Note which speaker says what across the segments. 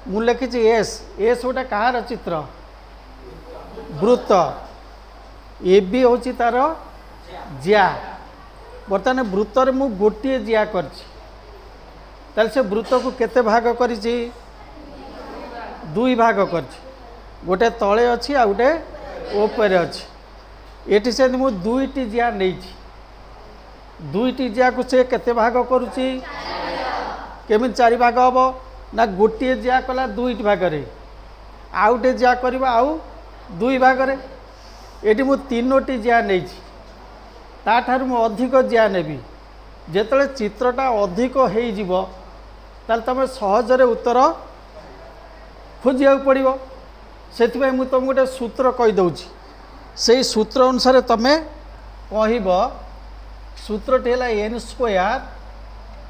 Speaker 1: मु लिखी S S गोटे कहार चित्र वृत्त ए बी हूँ तार जिया बर्तमान वृत्त मु गोटे जिया कर से वृत्त को केते भाग कर दुई भाग कर गोटे तले अच्छी आ गोटे ऊपर अच्छी ये से मु दुईटी जिया नहीं दुईटी जिया को से केते भाग करुच्ची केमी चारि भाग हम ना गोटे जिया कला दुईटी भाग आउ गोटे जिया कर आउ दुई भाग ये मु तीनोटी जिया नहीं ताठार मु अधिक जिया नेबी जेतले चित्रटा अधिक हो तुम सहजरे उत्तर खोजा पड़ो से मुझे तुम गोटे सूत्र कहीदे से सूत्र अनुसार तुम कह सूत्रटी है n square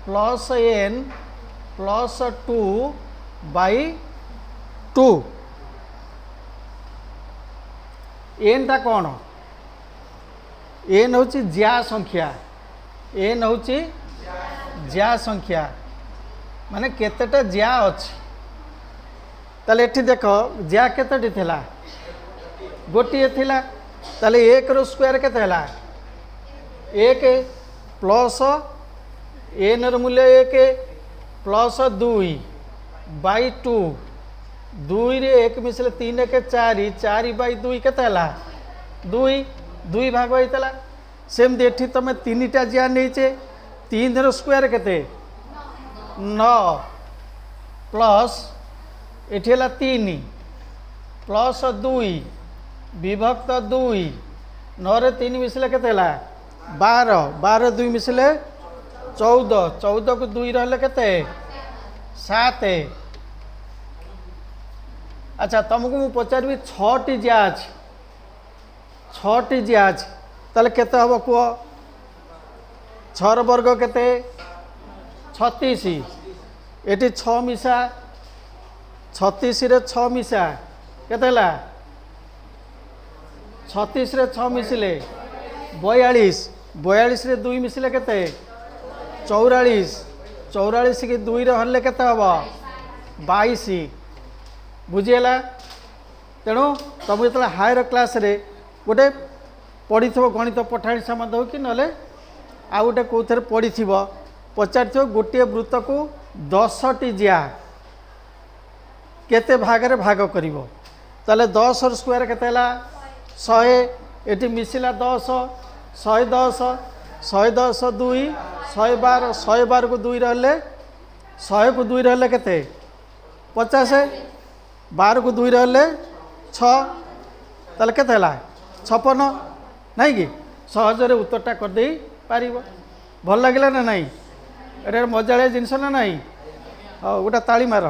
Speaker 1: plus n plus 2/2 n टा कौन एन हूँ ज्या संख्या एन हूँ ज्या संख्या माने केतेटा ज्या अच्छी ताले एठी देख ज्या केतेटी थिला गोटे थिला ताले एक रो स्क्वायर केते हला एक प्लस एन रो मूल्य एक प्लस 2/2 दुई रे एक मिसले 3 एक 4 4/2 केते हला दुई भाग होता सेमती एठी तुम तीनटा जिया नहीं 3 रो स्क्वायर केते 9 प्लस एठी हला 3 प्लस 2 विभक्त 2 9 रे 3 मिसले केते हला 12 2 मिसले 14 को 2 रहले केते 7 अच्छा तुमको मु पचारि 6टी जिया अछि 6टी जिया अछि ताले केते हबो कुह 6 वर्ग केते 36 एटी 6 मिसा 36 रे 6 मिसा केते हला 36 रे 6 मिसले 42 रे 2 मिसले केते 44 के 2 रे हरले केते हबो 22 बुझीगला तेणु तुम जो हायर क्लास रे गोटे पढ़ी गणित पठाणी संबंध हो कि नले आ गोटे कौन पढ़ी पचार गोटे वृत्त को 10टी जिया केते भागरे भाग कर 10 स्क्वायर केते 100 एटी मिसिला 10 110 110 2 112 112 को 2 रहले 100 को 2 रहले केते 50 12 को 2 रहले 6 ताले केते हला 56 नहीं कि सहजरे उत्तरटा कर दे पारिबो भल लागिला ना नहीं एटा मजालिया जिनस ना नहीं गोटे ताली मार।